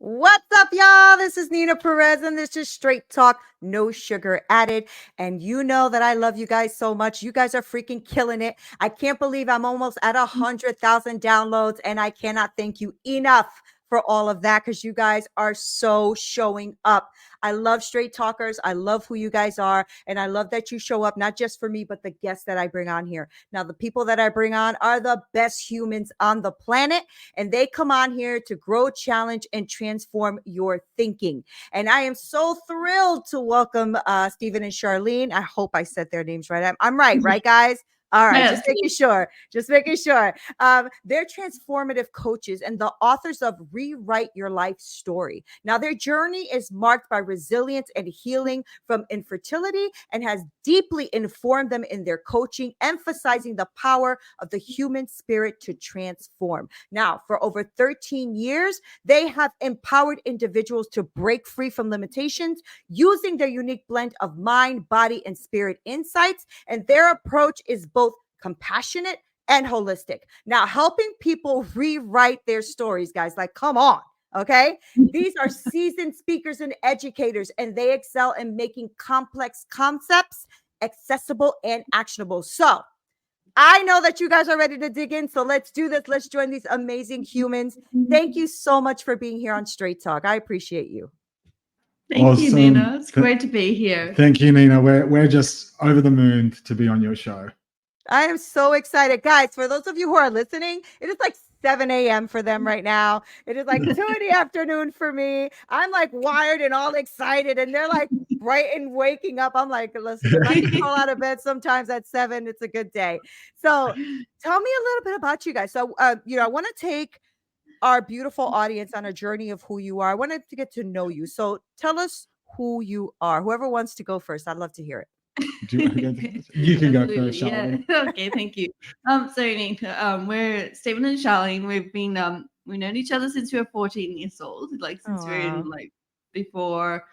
What's up, y'all? This is Neena Perez, and this is Straight Talk, no sugar added. And you know that I love you guys so much. You guys are freaking killing it. I can't believe I'm almost at 100,000 downloads, and I cannot thank you enough for all of that because you guys are so showing up. I love Straight Talkers. I love who you guys are, and I love that you show up, not just for me, but the guests that I bring on here. Now, the people that I bring on are the best humans on the planet, and they come on here to grow, challenge, and transform your thinking. And I am so thrilled to welcome Stephen and Charlene. I hope I said their names right. I'm right, right, guys? All right, Yes. just making sure. Just making sure. They're transformative coaches and the authors of Rewrite Your Life Story. Now, their journey is marked by resilience and healing from infertility and has deeply informed them in their coaching, emphasizing the power of the human spirit to transform. Now, for over 13 years, they have empowered individuals to break free from limitations using their unique blend of mind, body, and spirit insights. And their approach is both compassionate and holistic. Now, helping people rewrite their stories, guys, like, come on. Okay. These are seasoned speakers and educators, and they excel in making complex concepts accessible and actionable. So, I know that you guys are ready to dig in. So let's do this. Let's join these amazing humans. Thank you so much for being here on Straight Talk. I appreciate you. Thank you, Neena. It's great to be here. Thank you, Neena. We're just over the moon to be on your show. I am so excited. Guys, for those of you who are listening, it is like 7 a.m. for them right now. It is like 2 in the afternoon for me. I'm like wired and all excited, and they're like bright and waking up. I'm like, listen, if I can crawl out of bed sometimes at 7, it's a good day. So tell me a little bit about you guys. So, I want to take our beautiful audience on a journey of who you are. I wanted to get to know you. So tell us who you are. Whoever wants to go first, I'd love to hear it. You can go first, Charlene. Yeah. Okay, thank you. So Neena, we're Stephen and Charlene. We've known each other since we were 14 years old, like since we were in before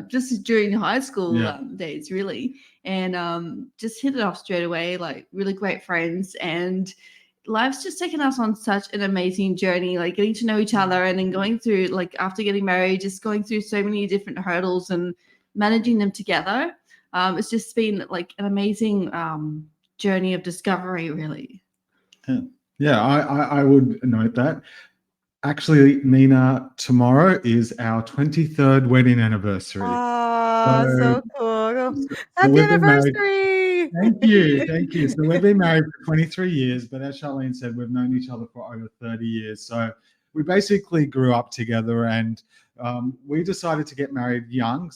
just during high school days, really. And just hit it off straight away, like really great friends. And life's just taken us on such an amazing journey, like getting to know each other and then going through, like after getting married, just going through so many different hurdles and managing them together. It's just been like an amazing journey of discovery, really. Yeah, I would note that. Actually, Neena, tomorrow is our 23rd wedding anniversary. Oh, so cool. Happy anniversary. Thank you. So we've been married for 23 years, but as Charlene said, we've known each other for over 30 years. So we basically grew up together, and we decided to get married young.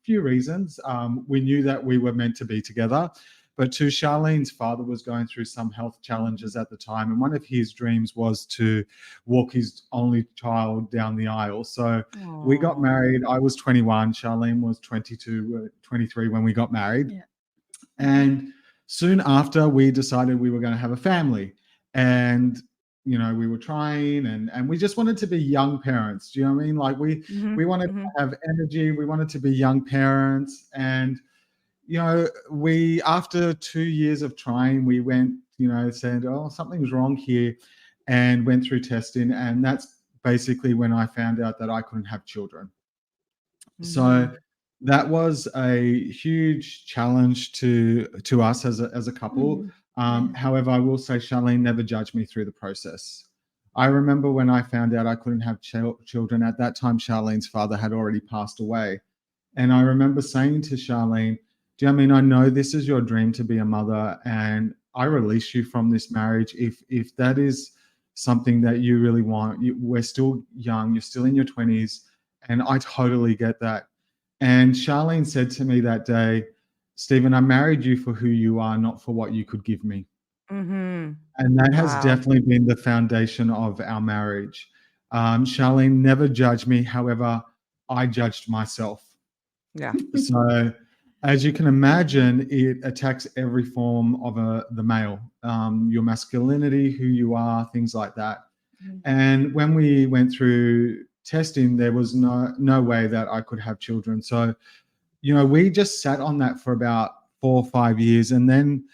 Few reasons. We knew that we were meant to be together, but two, Charlene's father was going through some health challenges at the time, and one of his dreams was to walk his only child down the aisle. So we got married. I was 21. Charlene was 22, 23 when we got married. Yeah. And soon after, we decided we were going to have a family. And we were trying, and we just wanted to be young parents. Do you know what I mean? Like we wanted to have energy. We wanted to be young parents. And, we, after 2 years of trying, we went, said, oh, something's wrong here, and went through testing. And that's basically when I found out that I couldn't have children. So that was a huge challenge to us as a couple. However, I will say Charlene never judged me through the process. I remember when I found out I couldn't have children. At that time, Charlene's father had already passed away. And I remember saying to Charlene, do you know what I mean? I know this is your dream to be a mother, and I release you from this marriage. If that is something that you really want, we're still young, you're still in your 20s, and I totally get that. And Charlene said to me that day, Stephen, I married you for who you are, not for what you could give me. And that has definitely been the foundation of our marriage. Charlene never judged me. However, I judged myself. Yeah. So as you can imagine, it attacks every form of the male, your masculinity, who you are, things like that. And when we went through testing, there was no way that I could have children. So, we just sat on that for about 4 or 5 years. And then,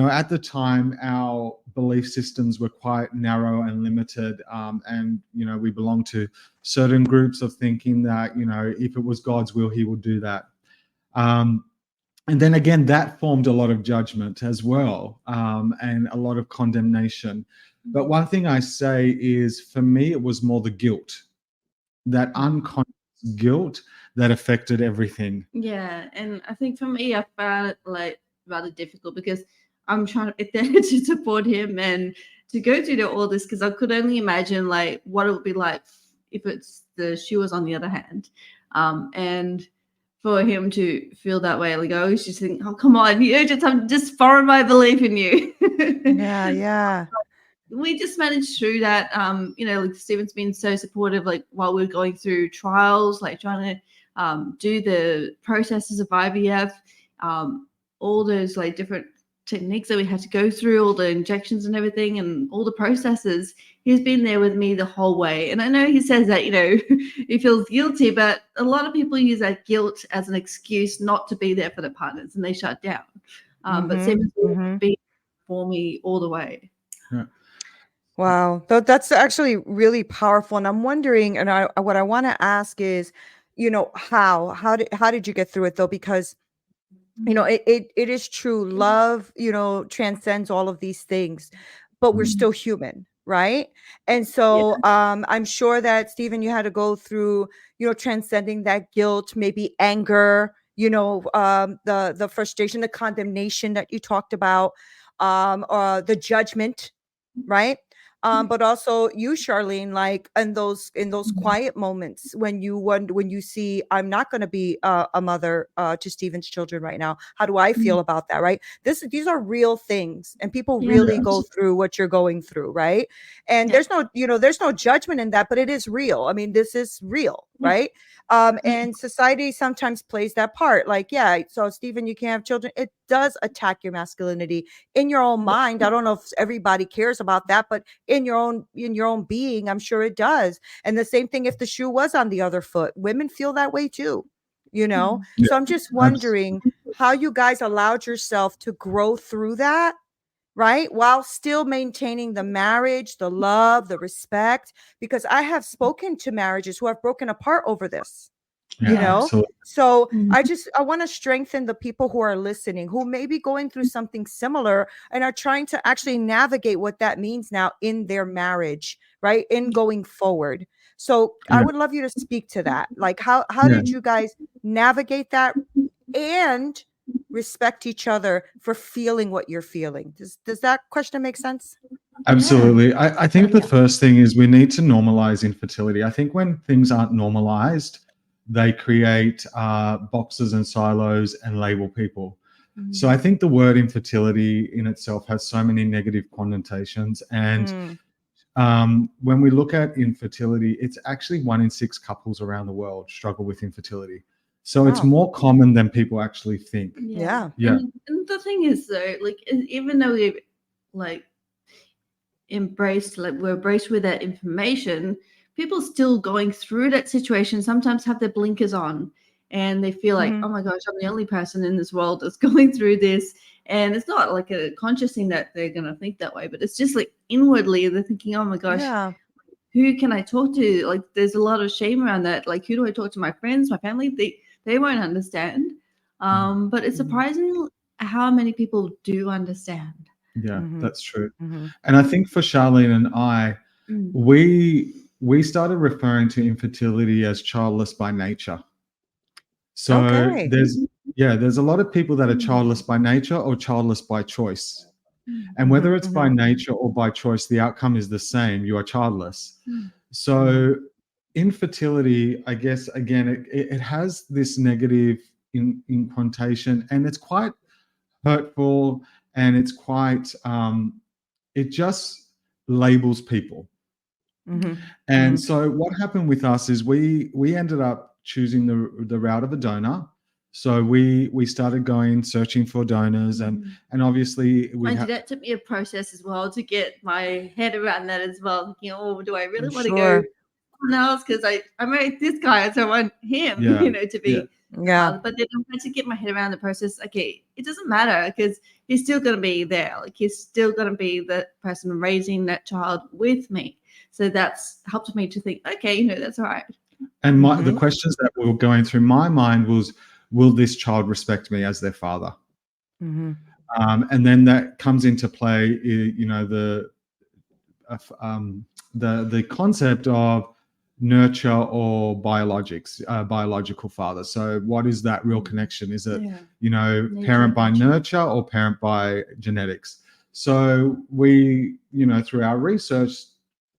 at the time, our belief systems were quite narrow and limited, and we belong to certain groups of thinking that if it was God's will, He would do that. And then again, that formed a lot of judgment as well, and a lot of condemnation. But one thing I say is, for me, it was more the guilt, that unconscious guilt that affected everything. Yeah, and I think for me, I found it like rather difficult because I'm trying to be there to support him and to go through all this, because I could only imagine like what it would be like if it's the shoe was on the other hand, and for him to feel that way, like I always just think, oh come on, I'm just foreign my belief in you. Yeah. We just managed through that. Like Stephen's been so supportive, like while we're going through trials, like trying to do the processes of IVF, all those like different techniques that we had to go through, all the injections and everything, and all the processes. He's been there with me the whole way. And I know he says that, he feels guilty, but a lot of people use that guilt as an excuse not to be there for their partners, and they shut down. But Stephen's been for me all the way. Yeah. Wow, that's actually really powerful. And I'm wondering, and what I want to ask is, how did you get through it though? Because it is true. Love, transcends all of these things, but we're still human, right? And so I'm sure that Stephen, you had to go through, transcending that guilt, maybe anger, the frustration, the condemnation that you talked about, or the judgment, right? But also you, Charlene, like in those quiet moments when you see, I'm not going to be a mother to Stephen's children right now. How do I feel about that? Right. These are real things, and people really go through what you're going through. Right. And there's no judgment in that, but it is real. I mean, this is real. Right. And society sometimes plays that part. Like, so Stephen, you can't have children. It does attack your masculinity in your own mind. I don't know if everybody cares about that, but in your own being, I'm sure it does. And the same thing if the shoe was on the other foot. Women feel that way too, Yeah. So I'm just wondering how you guys allowed yourself to grow through that, right? While still maintaining the marriage, the love, the respect, because I have spoken to marriages who have broken apart over this. Absolutely. So I want to strengthen the people who are listening, who may be going through something similar and are trying to actually navigate what that means now in their marriage, right? In going forward. So I would love you to speak to that. Like how did you guys navigate that and respect each other for feeling what you're feeling? Does that question make sense? Absolutely. I think the first thing is we need to normalize infertility. I think when things aren't normalized, they create boxes and silos and label people. So I think the word infertility in itself has so many negative connotations. And when we look at infertility, it's actually 1 in 6 couples around the world struggle with infertility. So it's more common than people actually think. Yeah. And the thing is though, like even though we've like we're embraced with that information, people still going through that situation sometimes have their blinkers on, and they feel like, oh my gosh, I'm the only person in this world that's going through this. And it's not like a conscious thing that they're going to think that way, but it's just like inwardly they're thinking, oh my gosh, who can I talk to? Like there's a lot of shame around that. Like, who do I talk to? My friends, my family? They won't understand. But it's surprising how many people do understand. Yeah, that's true. And I think for Charlene and I, we started referring to infertility as childless by nature. So there's a lot of people that are childless by nature or childless by choice. And whether it's by nature or by choice, the outcome is the same. You are childless. So infertility, I guess, again, it has this negative connotation, and it's quite hurtful, and it's quite it just labels people. And so what happened with us is we ended up choosing the route of a donor. So we started searching for donors, and obviously that took me a process as well to get my head around that as well. Thinking, oh, do I really want to go someone else because I married this guy, so I want him, Yeah. to be the father. But then I had to get my head around the process. Okay, it doesn't matter because he's still going to be there. Like he's still going to be the person raising that child with me. So that's helped me to think, okay, that's all right. And the questions that were going through my mind was, will this child respect me as their father? And then that comes into play, the concept of nurture or biological father. So what is that real connection? Is it, parent by nurture or parent by genetics? So we, through our research,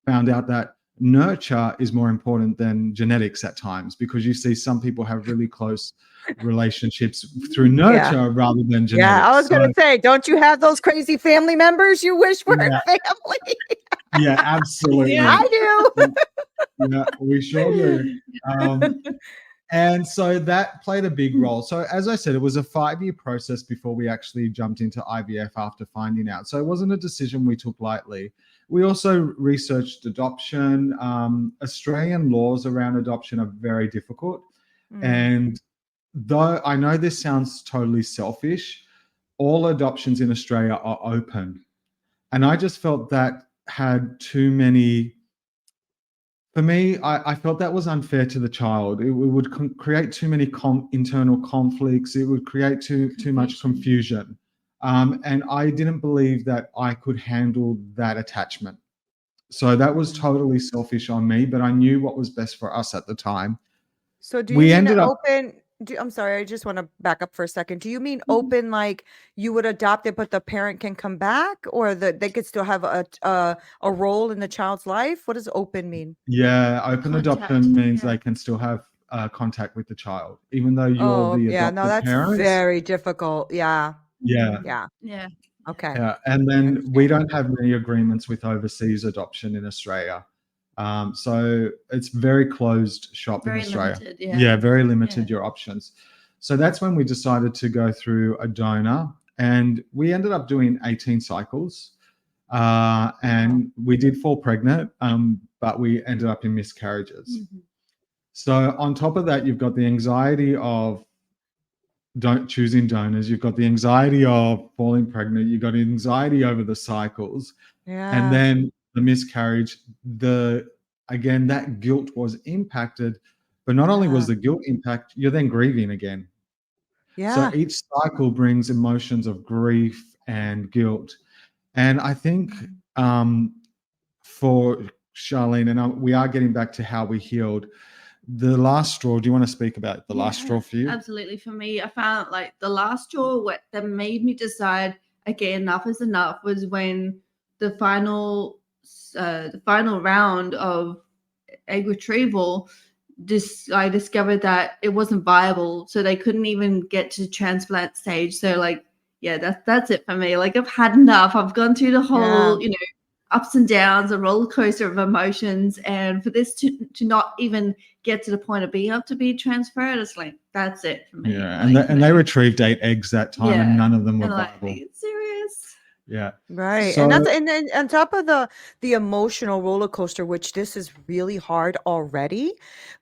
found out that nurture is more important than genetics at times, because you see some people have really close relationships through nurture rather than genetics. Yeah, I was going to say, don't you have those crazy family members you wish were family? Yeah, absolutely. I do. Yeah, we sure do. And so that played a big role. So as I said, it was a 5-year process before we actually jumped into IVF after finding out. So it wasn't a decision we took lightly. We also researched adoption. Australian laws around adoption are very difficult. And though I know this sounds totally selfish, all adoptions in Australia are open. And I just felt that had too many... For me, I felt that was unfair to the child. It would create too many internal conflicts. It would create too much confusion. And I didn't believe that I could handle that attachment. So that was totally selfish on me, but I knew what was best for us at the time. So do you mean open? I'm sorry, I just want to back up for a second. Do you mean open, like you would adopt it, but the parent can come back, or that they could still have a role in the child's life? What does open mean? Yeah, open adoption means they can still have contact with the child, even though you're the adopted no, that's parents. very difficult. Yeah. Okay. Yeah, and then we don't have many agreements with overseas adoption in Australia. So it's very closed shop in Australia. Limited, very limited your options. So that's when we decided to go through a donor, and we ended up doing 18 cycles. And we did fall pregnant, but we ended up in miscarriages. So on top of that, you've got the anxiety of choosing donors, you've got the anxiety of falling pregnant, you've got anxiety over the cycles, and then the miscarriage. Again, that guilt was impacted, but not only was the guilt impact, you're then grieving again. So each cycle brings emotions of grief and guilt. And I think for Charlene, and we are getting back to how we healed, the last straw. Do you want to speak about the last straw for you? Absolutely. For me, I found like the last straw that made me decide, okay, enough is enough, was when the final round of egg retrieval, I discovered that it wasn't viable, so they couldn't even get to transplant stage. So like, that's it for me. Like I've had enough. I've gone through the whole, ups and downs, a roller coaster of emotions, and for this to not even get to the point of being able to be transferred, it's like, that's it for me. Yeah, and they retrieved 8 eggs that time, and none of them were viable. Like, serious? Yeah. Right. And then on top of the emotional roller coaster, which this is really hard already,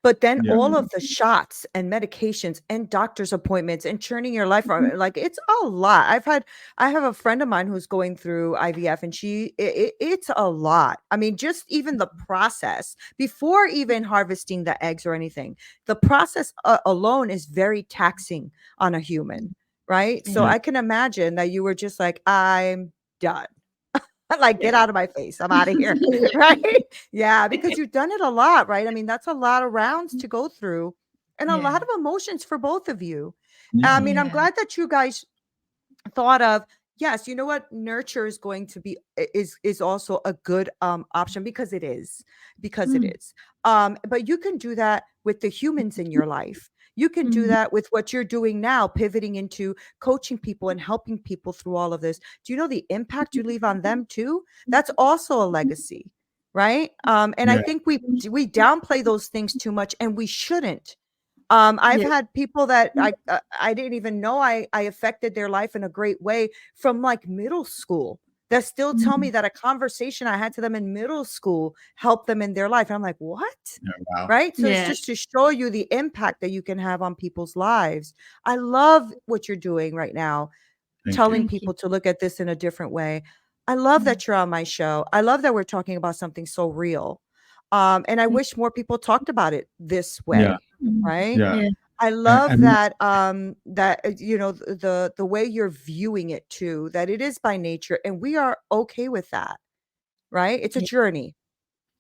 but then all of the shots and medications and doctor's appointments and churning your life around, like it's a lot. I have a friend of mine who's going through IVF, and it's a lot. I mean, just even the process before even harvesting the eggs or anything, the process alone is very taxing on a human. Right. So I can imagine that you were just like, I'm done. Like, get out of my face. I'm out of here. Right. Yeah. Because you've done it a lot. Right. I mean, that's a lot of rounds to go through and a lot of emotions for both of you. I mean, I'm glad that you guys thought of, yes, you know what, nurture is going to be is also a good option, because it is but you can do that with the humans in your life. You can do that with what you're doing now, pivoting into coaching people and helping people through all of this. Do you know the impact you leave on them too? That's also a legacy, right? And I think we downplay those things too much, and we shouldn't. I've had people that I didn't even know I affected their life in a great way from like middle school, that still tell me that a conversation I had to them in middle school helped them in their life. And I'm like, what? Wow. Right? So it's Yeah. just to show you the impact that you can have on people's lives. I love what you're doing right now, Thank telling you. Thank you. people to look at this in a different way. I love that you're on my show. I love that we're talking about something so real. And I wish more people talked about it this Yeah. way, right? Yeah. Yeah. I love And that you know, the way you're viewing it too, that it is by nature and we are okay with that, right? It's a Yeah. journey.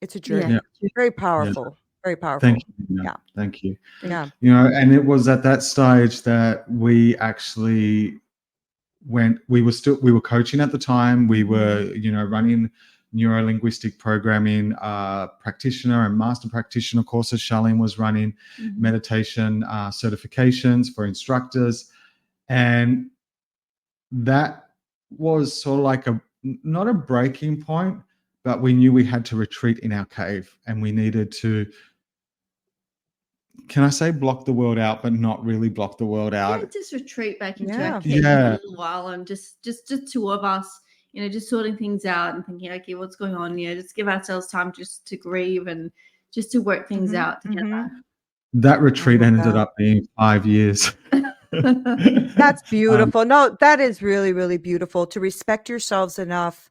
It's a Yeah. journey. Very yeah. powerful. Very Thank powerful. you. Nina. Yeah. Thank you. Thank Yeah. You know, and it was at that stage that we actually we were coaching at the time. We were, you know, running neuro-linguistic programming practitioner and master practitioner courses. Charlene was running meditation certifications for instructors, and that was sort of like not a breaking point, but we knew we had to retreat in our cave, and we needed to, can I say, block the world out, but not really block the world Yeah, out. just retreat back into Yeah. our cave Yeah. for a little while and just two of us, you know, just sorting things out and thinking, okay, what's going on? You know, just give ourselves time just to grieve and just to work things Mhm, out together. That retreat love ended that. up being 5 years. That's Um, beautiful. No, that is really, really beautiful to respect yourselves enough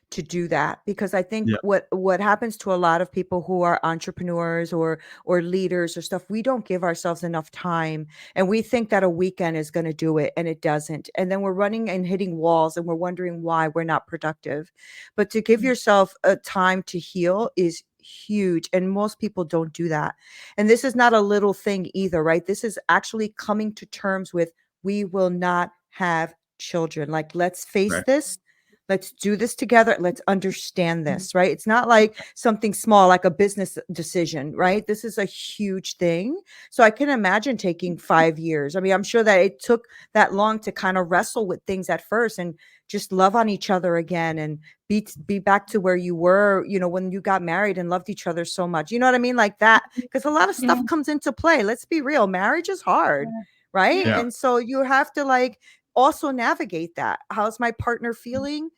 to do that, because I think Yeah. what happens to a lot of people who are entrepreneurs or leaders or stuff, we don't give ourselves enough time, and we think that a weekend is going to do it, and it doesn't, and then we're running and hitting walls and we're wondering why we're not productive. But to give yourself a time to heal is huge, and most people don't do that. And this is not a little thing either, right? This is actually coming to terms with, we will not have children. Like, let's face Right. this. Let's do this together. Let's understand this, right? It's not like something small, like a business decision, right? This is a huge thing. So I can imagine taking 5 years. I mean, I'm sure that it took that long to kind of wrestle with things at first and just love on each other again and be back to where you were, you know, when you got married and loved each other so much. You know what I mean? Like that, because a lot of stuff Yeah. comes into play. Let's be real. Marriage is hard, right? Yeah. And so you have to like also navigate that. How's my partner feeling?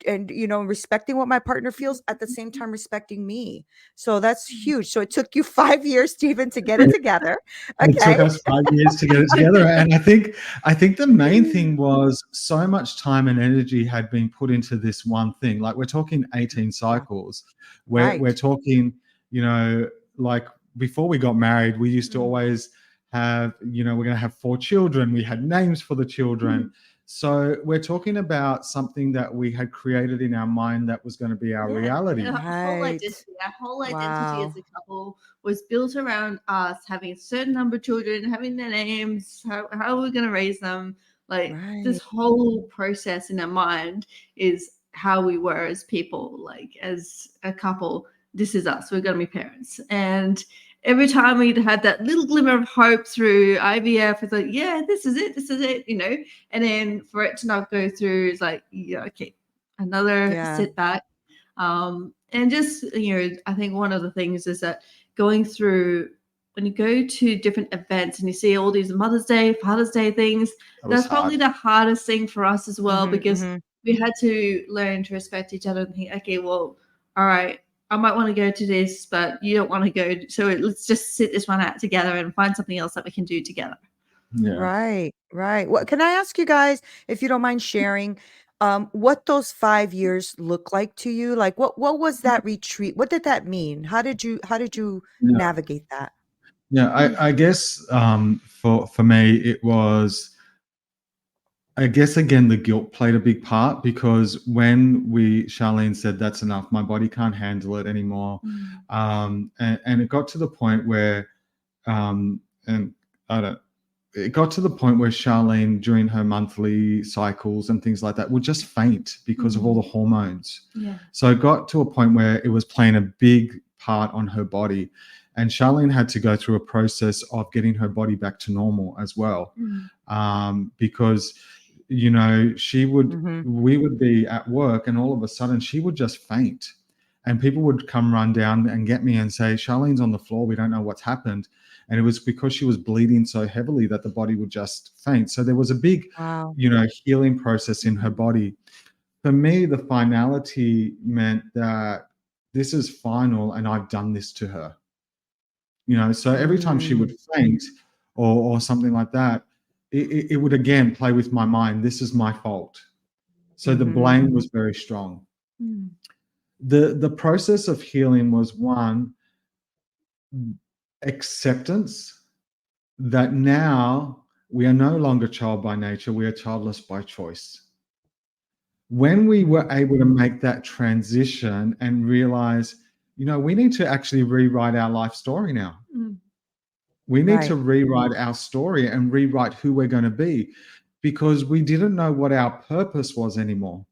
And you know, respecting what my partner feels, at the same time respecting me. So that's huge. So it took you 5 years, Stephen, to get it together. It took Okay. us 5 years to get it together. And I think the main thing was so much time and energy had been put into this one thing. Like, we're talking 18 cycles. We're Right. talking, you know, like before we got married, we used to always have, you know, we're going to have 4 children. We had names for the children. So we're talking about something that we had created in our mind that was going to be our reality. And Right. our whole identity Wow. as a couple was built around us having a certain number of children, having their names, how are we going to raise them? Like, Right. this whole process in our mind is how we were as people, like as a couple. This is us. We're going to be parents. And every time we'd had that little glimmer of hope through IVF, it's like, yeah, this is it, you know. And then for it to not go through, it's like, yeah, okay, another Yeah. setback. And just, you know, I think one of the things is that going through, when you go to different events and you see all these Mother's Day, Father's Day things, that's probably the hardest thing for us as well, because we had to learn to respect each other and think, okay, well, all right, I might want to go to this, but you don't want to go. So let's just sit this one out together and find something else that we can do together. Yeah. Right. Right. What can I ask you guys, if you don't mind sharing, what those 5 years look like to you? Like, what was that retreat? What did that mean? How did you Yeah. navigate that? Yeah, I guess for me it was, I guess, again, the guilt played a big part, because when Charlene said, that's enough, my body can't handle it anymore. And it got to the point where, and I don't, it got to the point where Charlene, during her monthly cycles and things like that, would just faint because of all the hormones. Yeah. So it got to a point where it was playing a big part on her body. And Charlene had to go through a process of getting her body back to normal as well. Because, you know, we would be at work and all of a sudden she would just faint. And people would come run down and get me and say, Charlene's on the floor, we don't know what's happened. And it was because she was bleeding so heavily that the body would just faint. So there was a big, Wow. you know, healing process in her body. for me, the finality meant that this is final and I've done this to her. So every time she would faint or something like that, it would again play with my mind. This is my fault. So the blame was very strong. The process of healing was, one, acceptance that now we are no longer child by nature, we are childless by choice. When we were able to make that transition and realize, we need to actually rewrite our life story now. We need to rewrite our story and rewrite who we're going to be, because we didn't know what our purpose was anymore.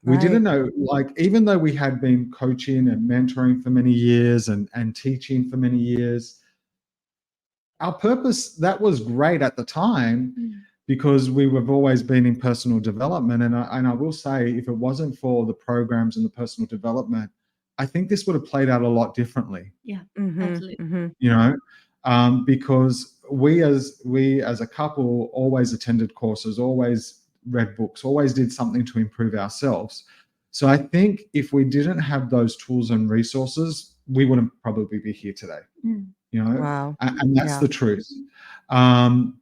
We didn't know, like, even though we had been coaching and mentoring for many years and teaching for many years, our purpose, that was great at the time because we've always been in personal development. And I will say, if it wasn't for the programs and the personal development, I think this would have played out a lot differently. Yeah, absolutely. Because we as a couple always attended courses, always read books, always did something to improve ourselves. So I think if we didn't have those tools and resources, we wouldn't probably be here today. Wow. And that's the truth. And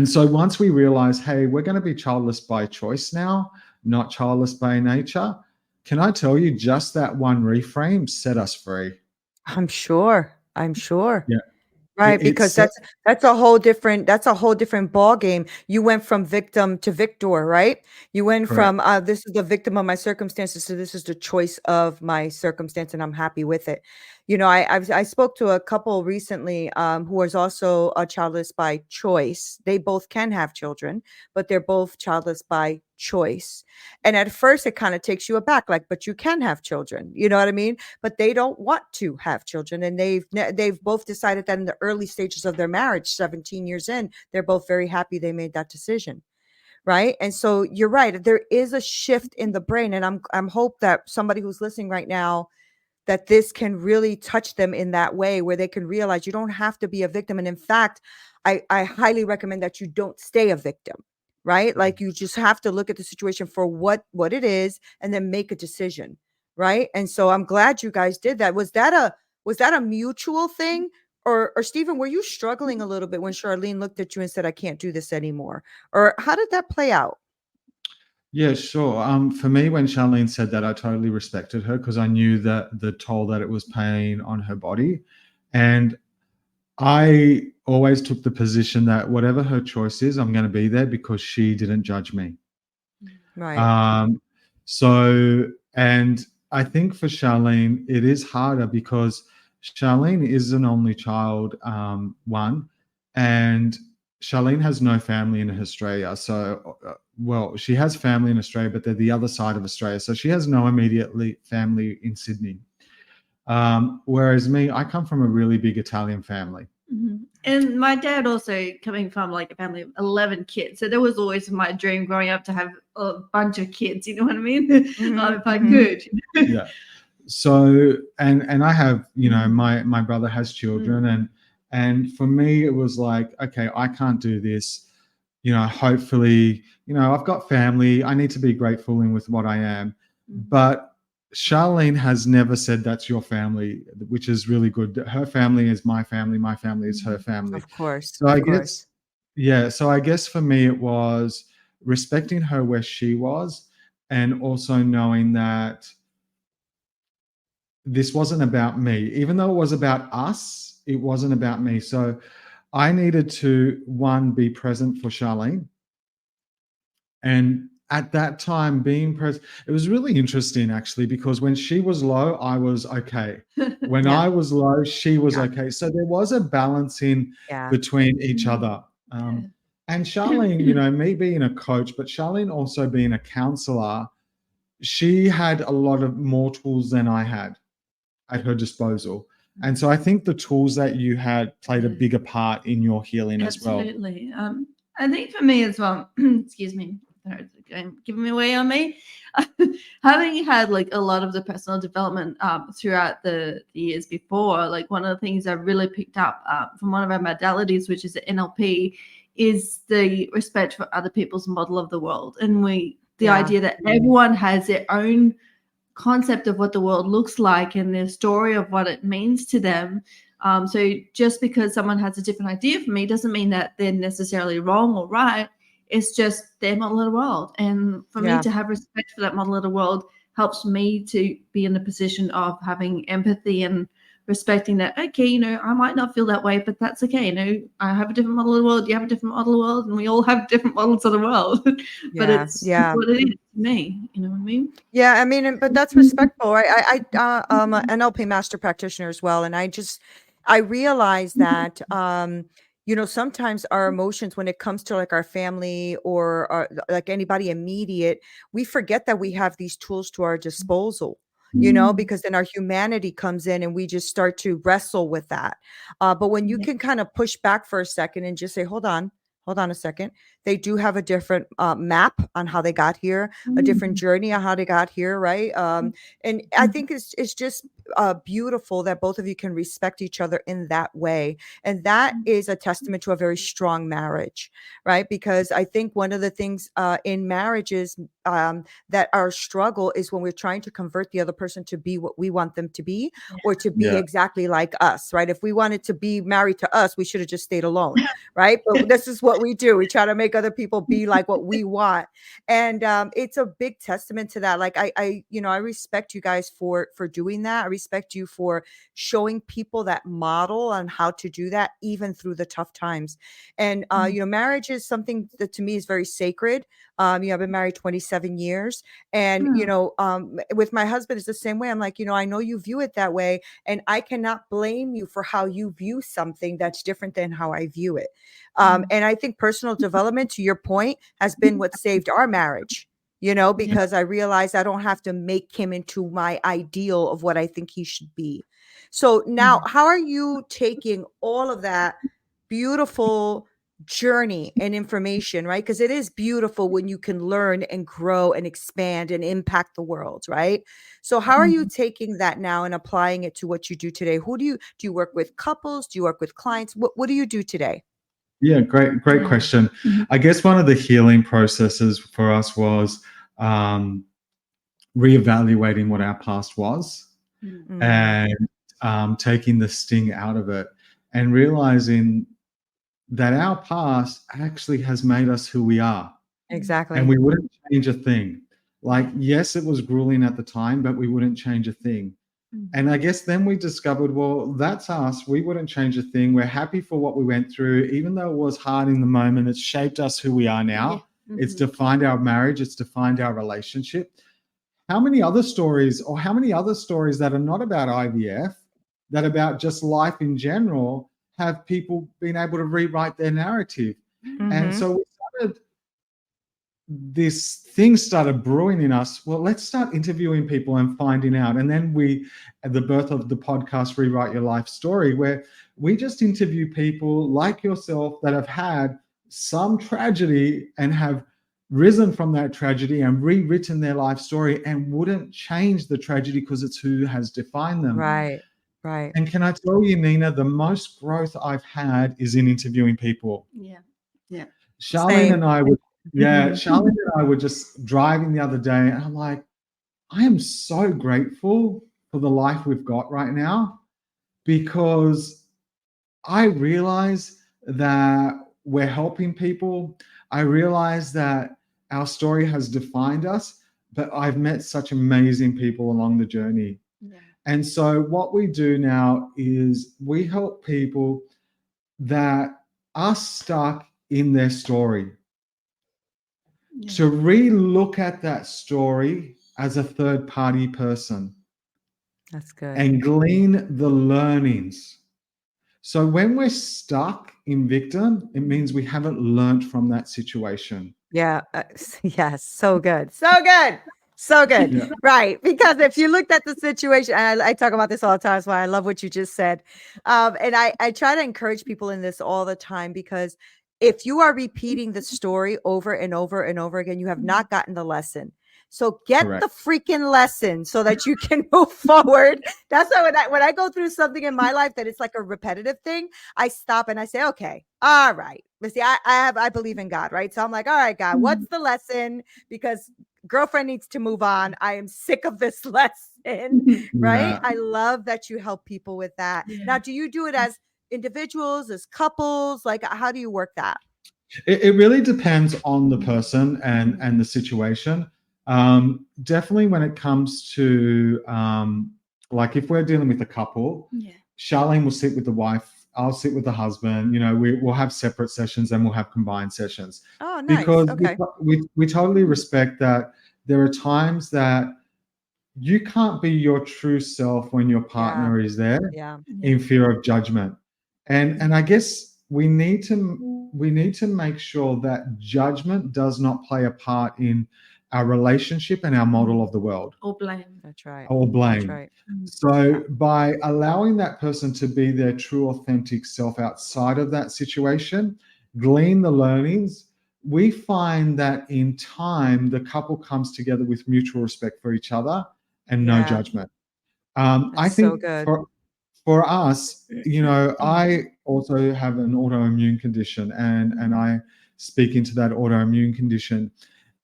so once we realize, hey, we're going to be childless by choice now, not childless by nature, can I tell you, just that one reframe set us free. I'm sure. Yeah. Right, because that's a whole different ball game. You went from victim to victor, right? You went from this is the victim of my circumstances, so this is the choice of my circumstance, and I'm happy with it. I spoke to a couple recently who was also childless by choice. They both can have children, but they're both childless by choice. And at first, it kind of takes you aback, like, but you can have children. You know what I mean? But they don't want to have children, and they've both decided that in the early stages of their marriage, 17 years in, they're both very happy they made that decision. Right. And so you're right. There is a shift in the brain. And I'm hope that somebody who's listening right now, that this can really touch them in that way where they can realize you don't have to be a victim. And in fact, I highly recommend that you don't stay a victim, right? Like, you just have to look at the situation for what it is and then make a decision. Right. And so I'm glad you guys did that. Was that a mutual thing? Or Stephen, were you struggling a little bit when Charlene looked at you and said, I can't do this anymore? Or how did that play out? Yeah, sure. For me, when Charlene said that, I totally respected her because I knew that the toll that it was paying on her body. And I always took the position that whatever her choice is, I'm going to be there because she didn't judge me. Right. And I think for Charlene, it is harder because Charlene is an only child, one, and Charlene has no family in Australia. So, she has family in Australia, but they're the other side of Australia. So she has no immediate family in Sydney. Whereas me, I come from a really big Italian family. And my dad also coming from like a family of 11 kids. So there was always my dream growing up to have a bunch of kids, you know what I mean? If I could. Yeah. So, and I have, my brother has children and for me, it was like, okay, I can't do this. Hopefully, I've got family. I need to be grateful with what I am. But Charlene has never said that's your family, which is really good. Her family is my family is her family. Of course. So I guess for me it was respecting her where she was and also knowing that this wasn't about me. Even though it was about us, it wasn't about me. So I needed to, one, be present for Charlene. And at that time, being present, it was really interesting actually, because when she was low, I was okay. When I was low, she was okay. So there was a balancing between each other. And Charlene, me being a coach, but Charlene also being a counselor, she had a lot of more tools than I had at her disposal. And so I think the tools that you had played a bigger part in your healing as well. Absolutely. I think for me as well, excuse me, giving me away on me. Having had like a lot of the personal development throughout the years before, like one of the things I really picked up from one of our modalities, which is the NLP, is the respect for other people's model of the world. And we the idea that everyone has their own concept of what the world looks like and their story of what it means to them. So just because someone has a different idea from me doesn't mean that they're necessarily wrong or right. It's just their model of the world. And for me to have respect for that model of the world helps me to be in a position of having empathy and respecting that, okay, you know, I might not feel that way, but that's okay. You know, I have a different model of the world, you have a different model of the world, and we all have different models of the world. But it's what it is to me. You know what I mean? Yeah, I mean, but that's respectful. I'm an NLP master practitioner as well, and I realize that sometimes our emotions, when it comes to like our family or like anybody immediate, we forget that we have these tools to our disposal. Because then our humanity comes in and we just start to wrestle with that. But when you can kind of push back for a second and just say, hold on a second. They do have a different map on how they got here, a different journey on how they got here, right? And I think it's just beautiful that both of you can respect each other in that way. And that is a testament to a very strong marriage, right? Because I think one of the things in marriages that our struggle is when we're trying to convert the other person to be what we want them to be, or to be exactly like us, right? If we wanted to be married to us, we should have just stayed alone, right? But this is what we do. We try to make other people be like what we want. And it's a big testament to that. Like I respect you guys for doing that. I respect you for showing people that model on how to do that, even through the tough times. And marriage is something that to me is very sacred. I've been married 27 years. And, with my husband, it's the same way. I'm like, I know you view it that way, and I cannot blame you for how you view something that's different than how I view it. And I think personal development, to your point, has been what saved our marriage, because I realized I don't have to make him into my ideal of what I think he should be. So now, how are you taking all of that beautiful journey and information, right? Because it is beautiful when you can learn and grow and expand and impact the world, right? So how are you taking that now and applying it to what you do today? Who do you work with? Couples? Do you work with clients? What do you do today? Yeah, great question. I guess one of the healing processes for us was reevaluating what our past was and taking the sting out of it and realizing that our past actually has made us who we are. Exactly. And we wouldn't change a thing. Like, yes, it was grueling at the time, but we wouldn't change a thing. And I guess then we discovered, well, that's us. We wouldn't change a thing. We're happy for what we went through. Even though it was hard in the moment, it's shaped us who we are now. It's defined our marriage. It's defined our relationship. How many other stories that are not about IVF, that are about just life in general, have people been able to rewrite their narrative? And so this thing started brewing in us. Well, let's start interviewing people and finding out. And then at the birth of the podcast, Rewrite Your Life Story, where we just interview people like yourself that have had some tragedy and have risen from that tragedy and rewritten their life story and wouldn't change the tragedy because it's who has defined them. Right. And can I tell you, Neena, the most growth I've had is in interviewing people. Charlene and I were just driving the other day, and I'm like, I am so grateful for the life we've got right now, because I realize that we're helping people. I realize that our story has defined us, but I've met such amazing people along the journey. And so what we do now is we help people that are stuck in their story to re-look at that story as a third-party person. That's good. And glean the learnings. So when we're stuck in victim, it means we haven't learned from that situation. Yeah. Yes. So good. Yeah. Right. Because if you looked at the situation, and I talk about this all the time, so I love what you just said. And I try to encourage people in this all the time, because if you are repeating the story over and over and over again, you have not gotten the lesson. So get Correct. the freaking lesson so that you can move forward. That's why when I go through something in my life that it's like a repetitive thing, I stop and I say, okay, all right. But see, I believe in God, right? So I'm like, all right, God, what's the lesson? Because girlfriend needs to move on. I am sick of this lesson, right? Yeah. I love that you help people with that. Now, do you do it as individuals, as couples? Like, how do you work that? It really depends on the person and the situation. Definitely when it comes to like if we're dealing with a couple, Charlene will sit with the wife, I'll sit with the husband. You know, we'll have separate sessions and we'll have combined sessions. Oh, nice. Because Okay. we totally respect that there are times that you can't be your true self when your partner is there Yeah. in fear of judgment. And I guess we need to make sure that judgment does not play a part in our relationship and our model of the world. Or blame. That's right. Or blame. That's right. So by allowing that person to be their true authentic self outside of that situation, glean the learnings, we find that in time the couple comes together with mutual respect for each other and no judgment. I think so good. for us, you know, I also have an autoimmune condition and I speak into that autoimmune condition.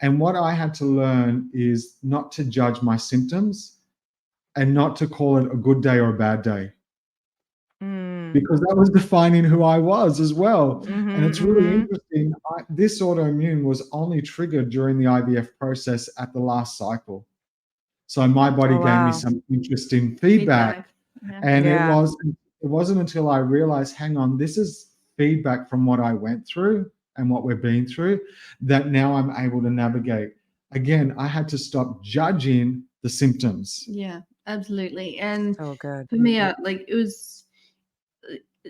And what I had to learn is not to judge my symptoms and not to call it a good day or a bad day. Because that was defining who I was as well. And it's really interesting. This autoimmune was only triggered during the IVF process at the last cycle. So my body gave me some interesting feedback. And it wasn't until I realized, hang on, this is feedback from what I went through and what we're being through, that now I'm able to navigate. Again, I had to stop judging the symptoms. Yeah, absolutely. And so good. For me, like it was,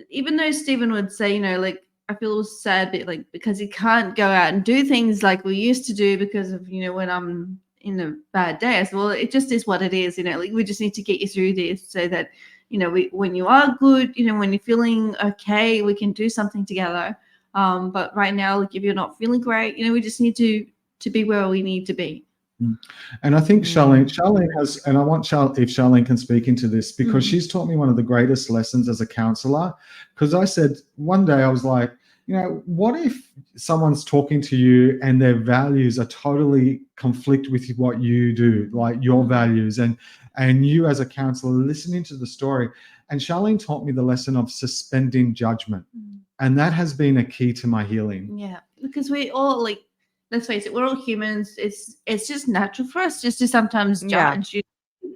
even though Stephen would say, you know, like I feel sad, but like because he can't go out and do things like we used to do because of, you know, when I'm in a bad day. I said, well, it just is what it is, you know, like we just need to get you through this so that, you know, when you are good, you know, when you're feeling okay, we can do something together. But right now, like if you're not feeling great, you know, we just need to be where we need to be. And I think Charlene has, and I want if Charlene can speak into this, because she's taught me one of the greatest lessons as a counselor. Because I said one day, I was like, you know, what if someone's talking to you and their values are totally conflict with what you do, like your values, and you as a counselor listening to the story. And Charlene taught me the lesson of suspending judgment. And that has been a key to my healing. Yeah, because we all, like, let's face it, we're all humans. It's just natural for us just to sometimes judge.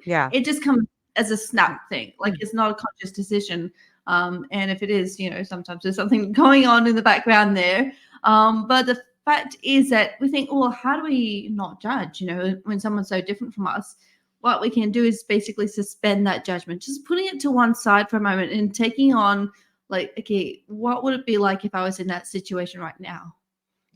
Yeah. It just comes as a snap thing. Like it's not a conscious decision. And if it is, you know, sometimes there's something going on in the background there. But the fact is that we think, well, how do we not judge? You know, when someone's so different from us, what we can do is basically suspend that judgment, just putting it to one side for a moment and taking on, like, okay, what would it be like if I was in that situation right now?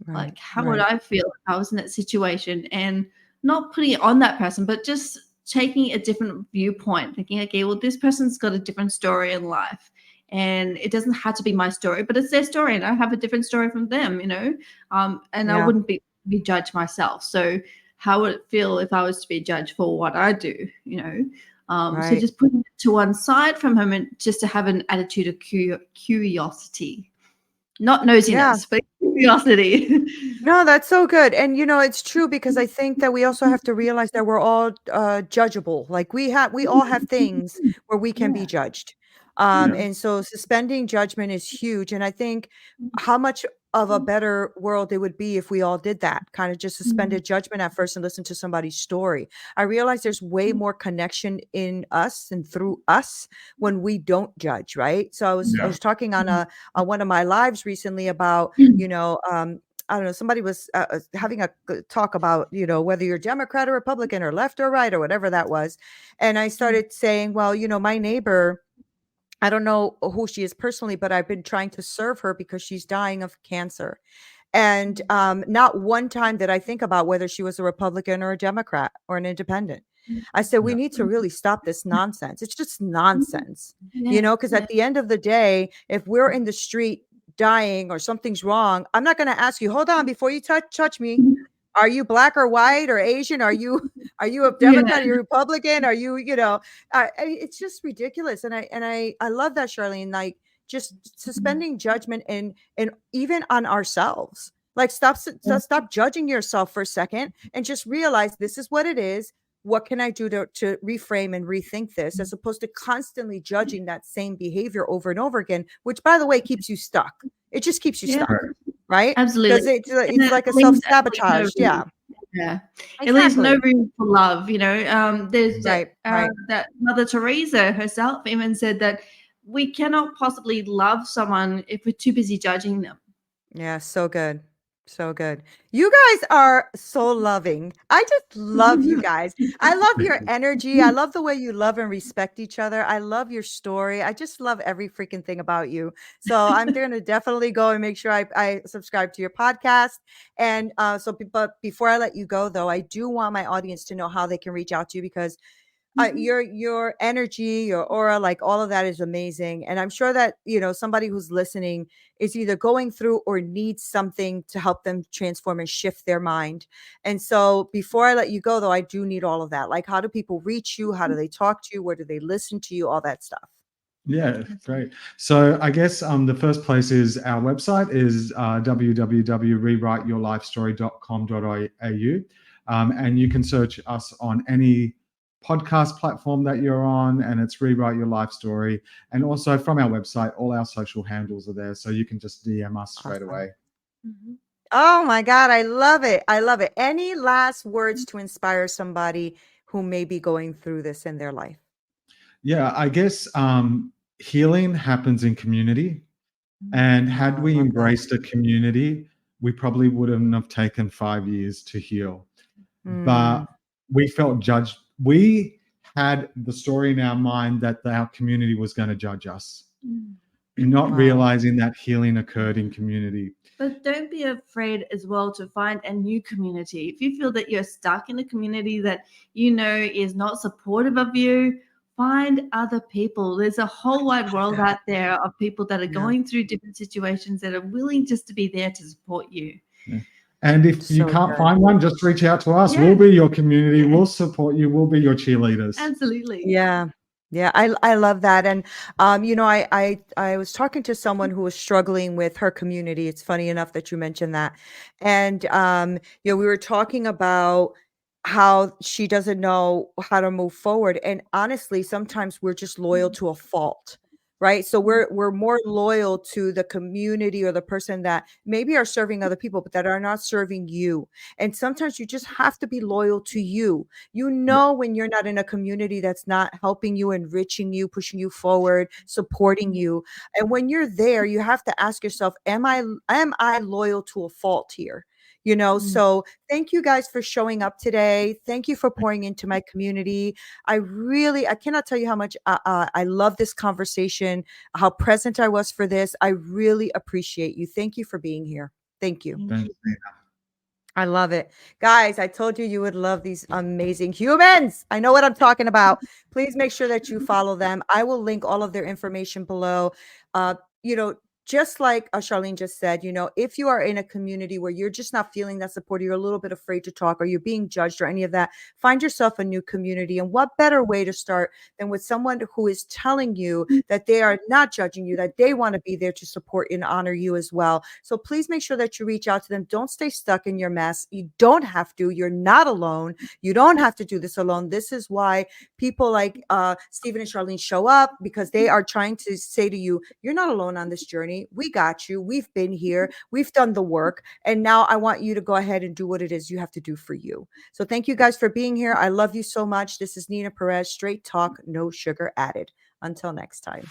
Like, how would I feel if I was in that situation? And not putting it on that person, but just taking a different viewpoint, thinking, okay, well, this person's got a different story in life. And it doesn't have to be my story, but it's their story. And I have a different story from them, you know, and I wouldn't be judged myself. So how would it feel if I was to be judged for what I do, you know? So just putting it to one side for a moment, just to have an attitude of curiosity. Not nosiness, but curiosity. No, that's so good. And you know, it's true, because I think that we also have to realize that we're all judgeable. Like we all have things where we can be judged. And so suspending judgment is huge. And I think how much of a better world it would be if we all did that, kind of just suspended judgment at first and listened to somebody's story. I realize there's way more connection in us and through us when we don't judge, right? So I was talking on one of my lives recently about, you know, I don't know, somebody was having a talk about, you know, whether you're Democrat or Republican or left or right or whatever that was. And I started saying, well, you know, my neighbor, I don't know who she is personally, but I've been trying to serve her because she's dying of cancer. And not one time did I think about whether she was a Republican or a Democrat or an independent. I said, we need to really stop this nonsense. It's just nonsense, you know, because at the end of the day, if we're in the street dying or something's wrong, I'm not going to ask you, hold on, before you touch me, Are you black or white or Asian? Are you a Democrat? Are you Republican? Are you, it's just ridiculous. And I love that, Charlene, like just suspending judgment and even on ourselves. Like stop judging yourself for a second and just realize this is what it is. What can I do to reframe and rethink this, as opposed to constantly judging that same behavior over and over again, which, by the way, keeps you stuck. It just keeps you stuck, right? Absolutely. Because it's like a self-sabotage. Yeah. Yeah. Exactly. It leaves no room for love, There's right. that Mother Teresa herself even said that we cannot possibly love someone if we're too busy judging them. Yeah, so good. So good. You guys are so loving. I just love you guys. I love your energy. I love the way you love and respect each other. I love your story. I just love every freaking thing about you. So I'm going to definitely go and make sure I subscribe to your podcast. And but before I let you go, though, I do want my audience to know how they can reach out to you, because your energy, your aura, like all of that is amazing. And I'm sure that, somebody who's listening is either going through or needs something to help them transform and shift their mind. And so before I let you go, though, I do need all of that. Like, how do people reach you? How do they talk to you? Where do they listen to you? All that stuff. Yeah, great. So I guess the first place is our website is www.rewriteyourlifestory.com.au, and you can search us on any podcast platform that you're on, and it's Rewrite Your Life Story. And also from our website, all our social handles are there, so you can just DM us straight away. Mm-hmm. Oh my God, I love it. I love it. Any last words to inspire somebody who may be going through this in their life? Yeah, I guess healing happens in community. And had we embraced a community, we probably wouldn't have taken 5 years to heal. But we felt judged. We had the story in our mind that our community was going to judge us, not realizing that healing occurred in community. But don't be afraid as well to find a new community. If you feel that you're stuck in a community that is not supportive of you, find other people. There's a whole wide world out there of people that are going through different situations that are willing just to be there to support you. Yeah. And if you can't find one, just reach out to us. We'll be your community. We'll support you. We'll be your cheerleaders. Absolutely. Yeah. Yeah, I love that. And I was talking to someone who was struggling with her community. It's funny enough that you mentioned that. And we were talking about how she doesn't know how to move forward. And honestly, sometimes we're just loyal to a fault. Right. So we're more loyal to the community or the person that maybe are serving other people, but that are not serving you. And sometimes you just have to be loyal to you. When you're not in a community that's not helping you, enriching you, pushing you forward, supporting you. And when you're there, you have to ask yourself, am I loyal to a fault here? So thank you guys for showing up today. Thank you for pouring into my community. I cannot tell you how much I love this conversation, how present I was for this. I really appreciate you. Thank you for being here. Thank you. Thanks, Neena. I love it. Guys, I told you would love these amazing humans. I know what I'm talking about. Please make sure that you follow them. I will link all of their information below. Just like Charlene just said, if you are in a community where you're just not feeling that support, you're a little bit afraid to talk, or you're being judged or any of that, find yourself a new community. And what better way to start than with someone who is telling you that they are not judging you, that they want to be there to support and honor you as well. So please make sure that you reach out to them. Don't stay stuck in your mess. You don't have to. You're not alone. You don't have to do this alone. This is why people like Stephen and Charlene show up, because they are trying to say to you, you're not alone on this journey. We got you. We've been here. We've done the work. And now I want you to go ahead and do what it is you have to do for you. So thank you guys for being here. I love you so much. This is Neena Perez, straight talk, no sugar added. Until next time.